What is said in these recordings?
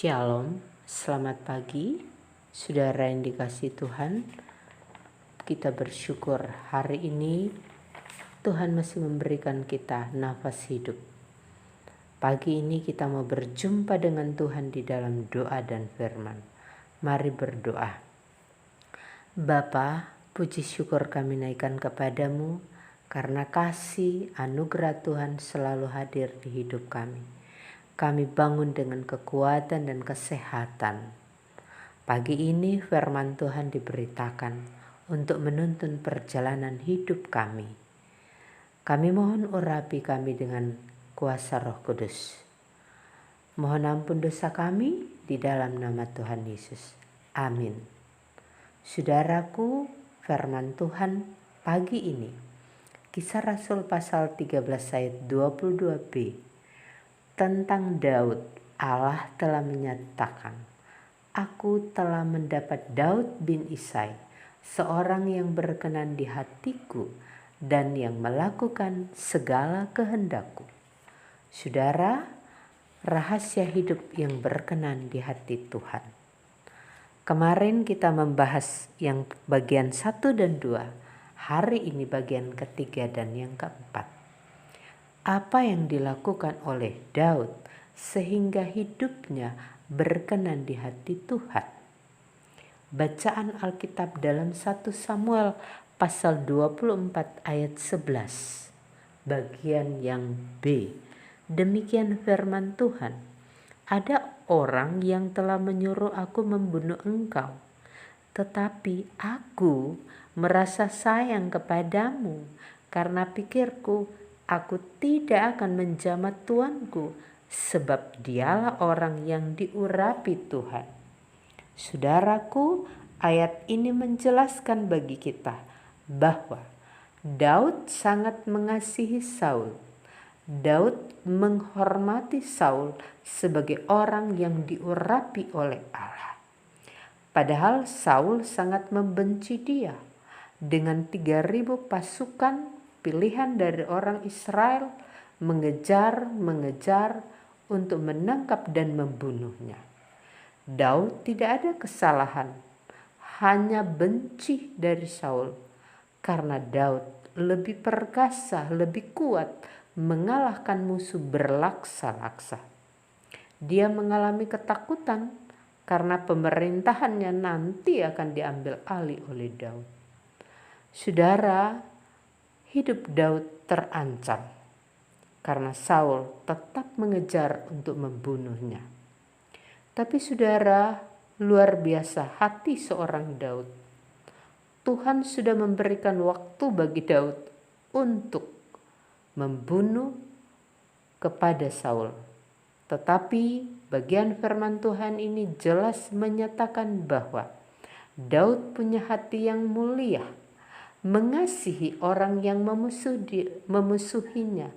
Shalom, selamat pagi, saudara yang dikasihi Tuhan. Kita bersyukur hari ini Tuhan masih memberikan kita nafas hidup. Pagi ini kita mau berjumpa dengan Tuhan di dalam doa dan firman. Mari berdoa. Bapa, puji syukur kami naikkan kepadamu karena kasih anugerah Tuhan selalu hadir di hidup kami. Kami bangun dengan kekuatan dan kesehatan. Pagi ini firman Tuhan diberitakan untuk menuntun perjalanan hidup kami. Kami mohon urapi kami dengan kuasa Roh Kudus. Mohon ampun dosa kami di dalam nama Tuhan Yesus. Amin. Saudaraku, firman Tuhan pagi ini, Kisah Rasul pasal 13 ayat 22b. Tentang Daud, Allah telah menyatakan, "Aku telah mendapat Daud bin Isai, seorang yang berkenan di hatiku dan yang melakukan segala kehendakku." Saudara, rahasia hidup yang berkenan di hati Tuhan. Kemarin kita membahas yang bagian 1 dan 2, hari ini bagian ketiga dan yang keempat. Apa yang dilakukan oleh Daud sehingga hidupnya berkenan di hati Tuhan. Bacaan Alkitab dalam 1 Samuel pasal 24 ayat 11, bagian yang B. Demikian firman Tuhan, "Ada orang yang telah menyuruh aku membunuh engkau, tetapi aku merasa sayang kepadamu karena pikirku, aku tidak akan menjamat tuanku, sebab dialah orang yang diurapi Tuhan." Saudaraku, ayat ini menjelaskan bagi kita bahwa Daud sangat mengasihi Saul. Daud menghormati Saul sebagai orang yang diurapi oleh Allah. Padahal Saul sangat membenci dia. Dengan 3.000 pasukan pilihan dari orang Israel mengejar untuk menangkap dan membunuhnya. Daud tidak ada kesalahan, hanya benci dari Saul karena Daud lebih perkasa, lebih kuat mengalahkan musuh berlaksa-laksa. Dia mengalami ketakutan karena pemerintahannya nanti akan diambil alih oleh Daud. Saudara, hidup Daud terancam karena Saul tetap mengejar untuk membunuhnya. Tapi saudara, luar biasa hati seorang Daud. Tuhan sudah memberikan waktu bagi Daud untuk membunuh kepada Saul. Tetapi bagian firman Tuhan ini jelas menyatakan bahwa Daud punya hati yang mulia, mengasihi orang yang memusuhinya,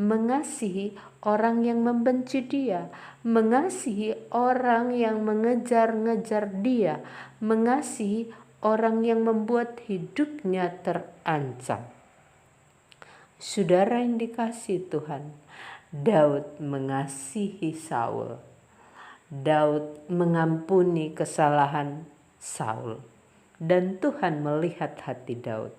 mengasihi orang yang membenci dia, mengasihi orang yang mengejar-ngejar dia, mengasihi orang yang membuat hidupnya terancam. Saudara yang dikasihi Tuhan, Daud mengasihi Saul. Daud mengampuni kesalahan Saul. Dan Tuhan melihat hati Daud.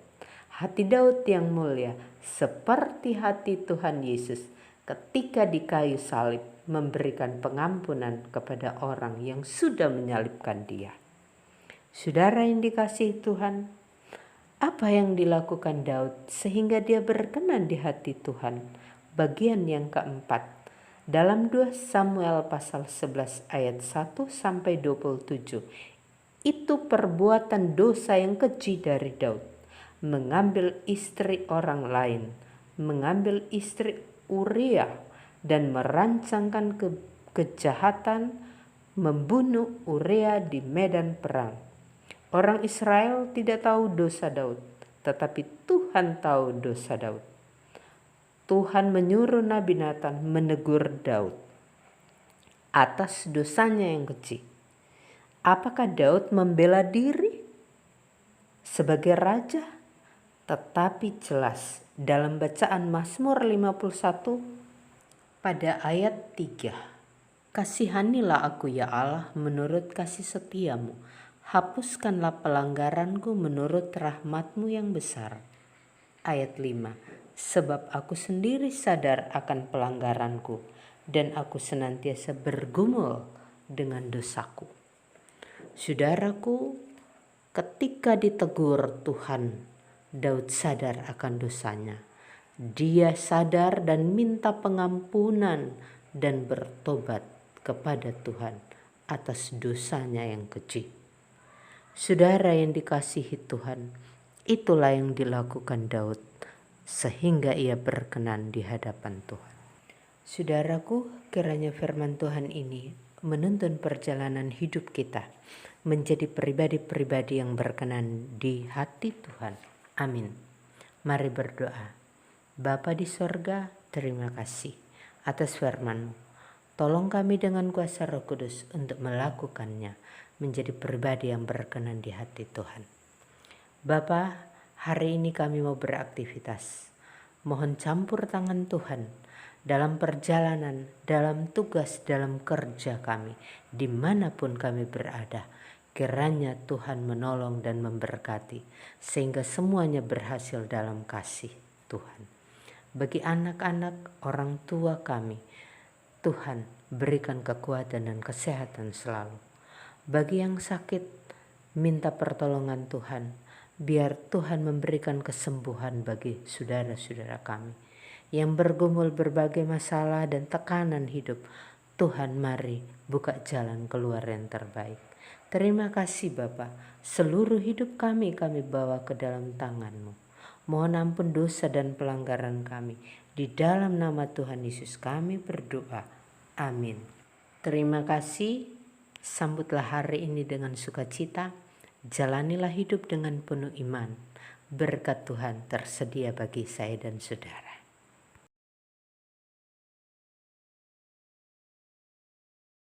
Hati Daud yang mulia seperti hati Tuhan Yesus ketika di kayu salib memberikan pengampunan kepada orang yang sudah menyalibkan dia. Saudara yang dikasihi Tuhan, apa yang dilakukan Daud sehingga dia berkenan di hati Tuhan? Bagian yang keempat, dalam 2 Samuel pasal 11 ayat 1 sampai 27. Itu perbuatan dosa yang keji dari Daud, mengambil istri orang lain, mengambil istri Uria dan merancangkan kejahatan membunuh Uria di medan perang. Orang Israel tidak tahu dosa Daud, tetapi Tuhan tahu dosa Daud. Tuhan menyuruh Nabi Nathan menegur Daud atas dosanya yang keji. Apakah Daud membela diri sebagai raja? Tetapi jelas dalam bacaan Mazmur 51 pada ayat 3. Kasihanilah aku ya Allah menurut kasih setiamu. Hapuskanlah pelanggaranku menurut rahmat-Mu yang besar. Ayat 5. Sebab aku sendiri sadar akan pelanggaranku, dan aku senantiasa bergumul dengan dosaku. Saudaraku, ketika ditegur Tuhan, Daud sadar akan dosanya. Dia sadar dan minta pengampunan dan bertobat kepada Tuhan atas dosanya yang keji. Saudara yang dikasihi Tuhan, itulah yang dilakukan Daud sehingga ia berkenan di hadapan Tuhan. Saudaraku, kiranya firman Tuhan ini menuntun perjalanan hidup kita menjadi pribadi-pribadi yang berkenan di hati Tuhan. Amin. Mari berdoa. Bapa di sorga, terima kasih atas firman-Mu. Tolong kami dengan kuasa Roh Kudus untuk melakukannya menjadi pribadi yang berkenan di hati Tuhan. Bapa, hari ini kami mau beraktivitas. Mohon campur tangan Tuhan dalam perjalanan, dalam tugas, dalam kerja kami, dimanapun kami berada. Kiranya Tuhan menolong dan memberkati, sehingga semuanya berhasil dalam kasih Tuhan. Bagi anak-anak, orang tua kami, Tuhan berikan kekuatan dan kesehatan selalu. Bagi yang sakit, minta pertolongan Tuhan, biar Tuhan memberikan kesembuhan bagi saudara-saudara kami yang bergumul berbagai masalah dan tekanan hidup. Tuhan, mari buka jalan keluar yang terbaik. Terima kasih Bapa, seluruh hidup kami bawa ke dalam tangan-Mu. Mohon ampun dosa dan pelanggaran kami. Di dalam nama Tuhan Yesus kami berdoa. Amin. Terima kasih. Sambutlah hari ini dengan sukacita. Jalanilah hidup dengan penuh iman. Berkat Tuhan tersedia bagi saya dan saudara.